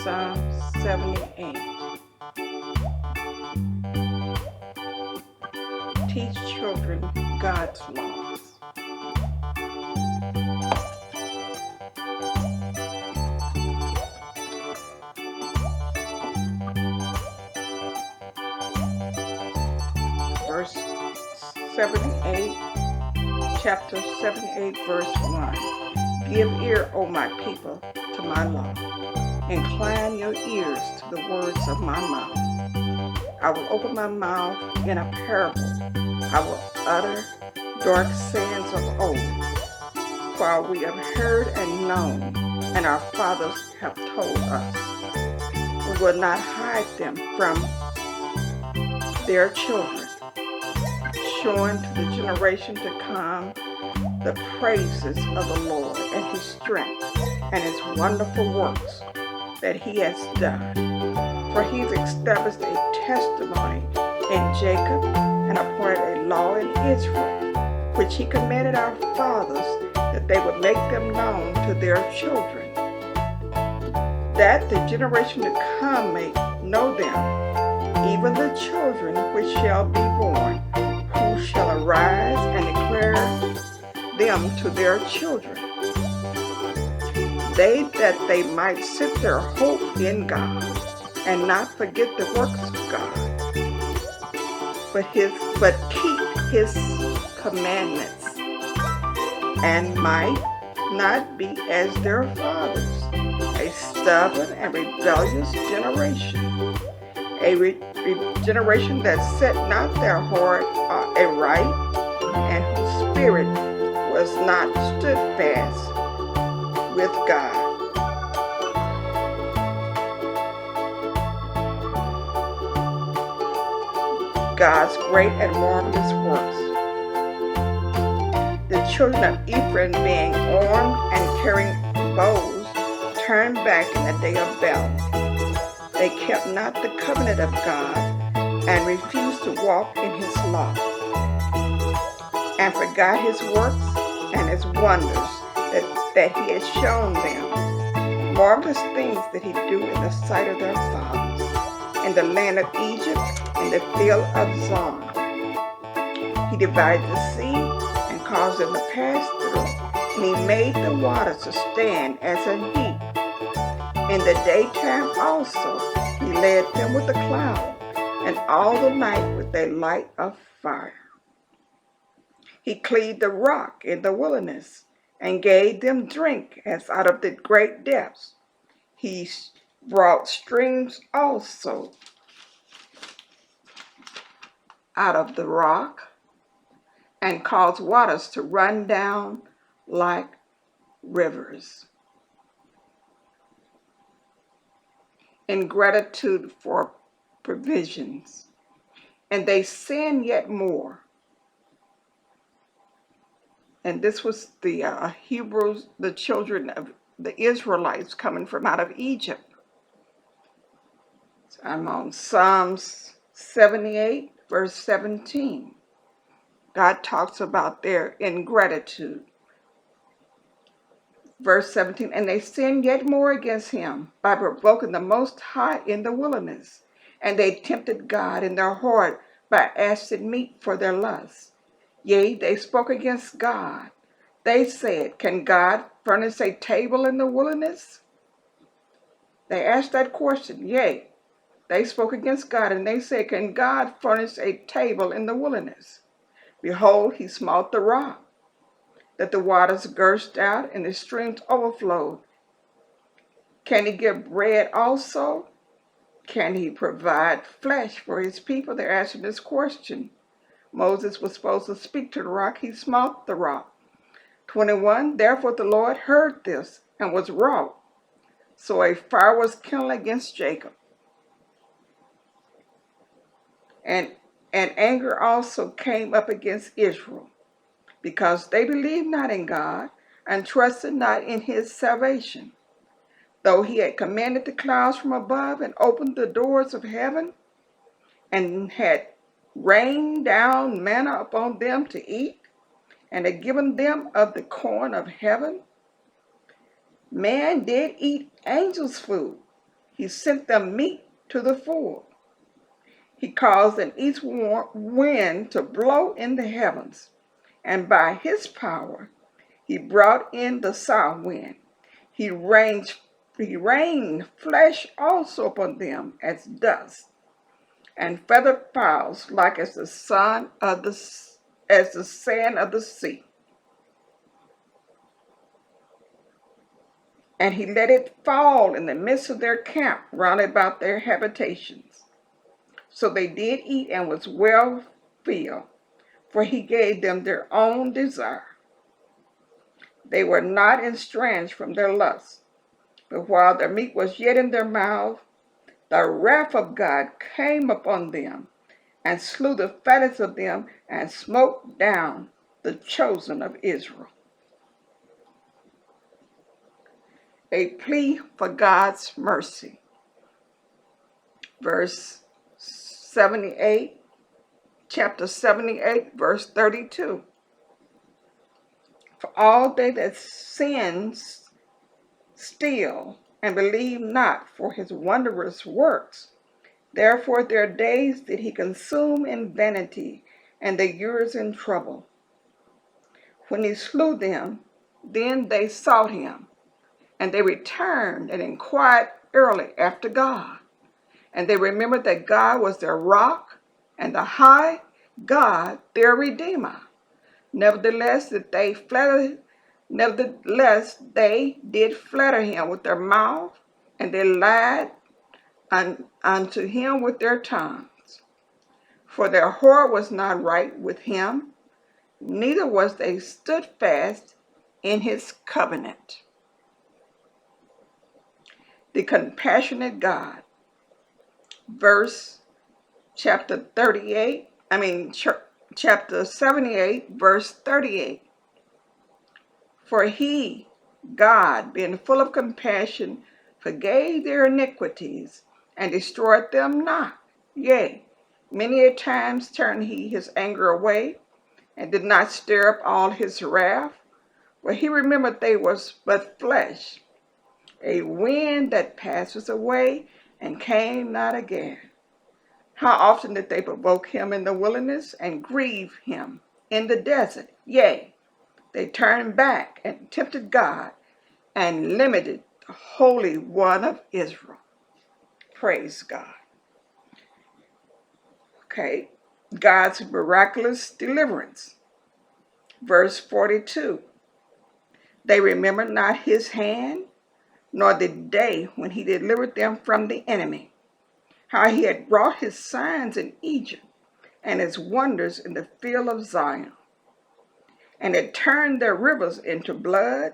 Psalm 78. Teach children God's laws. Verse 78, chapter 78, verse 1. Give ear, O my people, to my law. Incline your ears to the words of my mouth. I will open my mouth in a parable. I will utter dark sayings of old. For we have heard and known, and our fathers have told us. We will not hide them from their children, showing to the generation to come the praises of the Lord and his strength and his wonderful works that he has done. For he's established a testimony in Jacob and appointed a law in Israel, which he commanded our fathers that they would make them known to their children, that the generation to come may know them, even the children which shall be born, who shall arise and declare them to their children, that they might set their hope in God and not forget the works of God, but keep his commandments, and might not be as their fathers, a stubborn and rebellious generation, a generation that set not their heart aright, and whose spirit was not stood fast with God. God's great and marvelous works. The children of Ephraim, being armed and carrying bows, turned back in the day of battle. They kept not the covenant of God and refused to walk in his law, and forgot his works and his wonders that he had shown them, marvelous things that he do in the sight of their fathers, in the land of Egypt, in the field of Zon. He divided the sea and caused them to pass through, and he made the waters to stand as a heap. In the daytime also he led them with a cloud, and all the night with a light of fire. He cleaved the rock in the wilderness, and gave them drink as out of the great depths. He brought streams also out of the rock, and caused waters to run down like rivers. Ingratitude for provisions. And they sinned yet more. And this was the Hebrews, the children of the Israelites coming from out of Egypt. So I'm on Psalms 78, verse 17. God talks about their ingratitude. Verse 17, and they sinned yet more against him by provoking the Most High in the wilderness. And they tempted God in their heart by asking meat for their lusts. Yea, they spoke against God. They said, can God furnish a table in the wilderness? They asked that question. Yea, they spoke against God, and they said, can God furnish a table in the wilderness? Behold, he smote the rock, that the waters gushed out and the streams overflowed. Can he give bread also? Can he provide flesh for his people? They're asking this question. Moses was supposed to speak to the rock. He smote the rock. 21, therefore the Lord heard this and was wroth. So a fire was kindled against Jacob. And anger also came up against Israel, because they believed not in God and trusted not in his salvation. Though he had commanded the clouds from above and opened the doors of heaven and had rained down manna upon them to eat, and had given them of the corn of heaven, man did eat angels' food, He sent them meat to the full. He caused an east wind to blow in the heavens, and by his power he brought in the south wind. He rained flesh also upon them as dust, and feathered fowls like as the sand of the sea. And he let it fall in the midst of their camp round about their habitations. So they did eat and was well filled, for he gave them their own desire. They were not estranged from their lust, but while their meat was yet in their mouth, the wrath of God came upon them, and slew the fattest of them, and smote down the chosen of Israel. A plea for God's mercy. Verse 78, chapter 78, verse 32. For all they that sin steal and believe not for his wondrous works. Therefore their days did he consume in vanity, and their years in trouble. When he slew them, then they sought him, and they returned and inquired early after God. And they remembered that God was their rock, and the high God their Redeemer. Nevertheless, they did flatter him with their mouth, and they lied unto him with their tongues. For their heart was not right with him, neither was they stood fast in his covenant. The compassionate God. Chapter 78, verse 38. For he, God, being full of compassion, forgave their iniquities, and destroyed them not. Yea, many a times turned he his anger away, and did not stir up all his wrath. For he remembered they was but flesh, a wind that passes away, and came not again. How often did they provoke him in the wilderness, and grieve him in the desert? Yea, they turned back and tempted God, and limited the Holy One of Israel. Praise God. Okay, God's miraculous deliverance. Verse 42. They remembered not his hand, nor the day when he delivered them from the enemy, how he had brought his signs in Egypt, and his wonders in the field of Zion, and had turned their rivers into blood,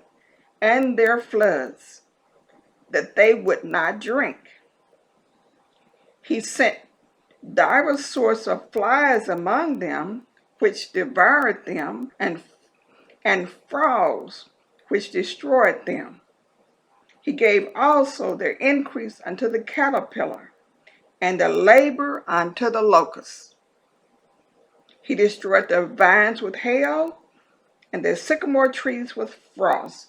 and their floods, that they would not drink. He sent divers sorts of flies among them, which devoured them, and frogs, which destroyed them. He gave also their increase unto the caterpillar, and their labor unto the locust. He destroyed their vines with hail, and their sycamore trees with frost.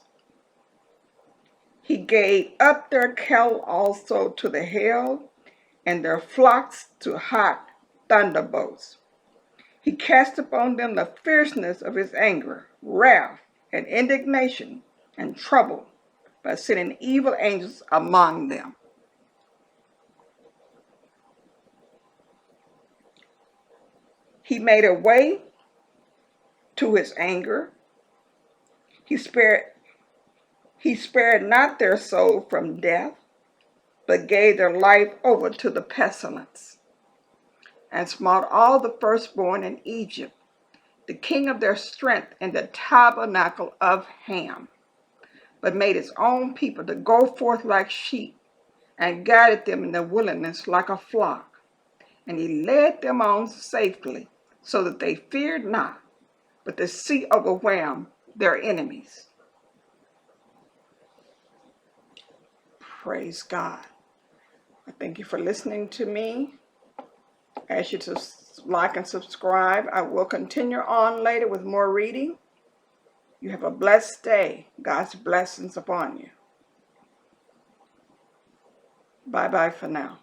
He gave up their cattle also to the hail, and their flocks to hot thunderbolts. He cast upon them the fierceness of his anger, wrath, and indignation, and trouble, by sending evil angels among them. He made a way to his anger. He spared not their soul from death, but gave their life over to the pestilence, and smote all the firstborn in Egypt, the king of their strength in the tabernacle of Ham, but made his own people to go forth like sheep, and guided them in the wilderness like a flock. And he led them on safely, so that they feared not, but the sea overwhelmed their enemies. Praise God. I thank you for listening to me. I ask you to like and subscribe. I will continue on later with more reading. You have a blessed day. God's blessings upon you. Bye-bye for now.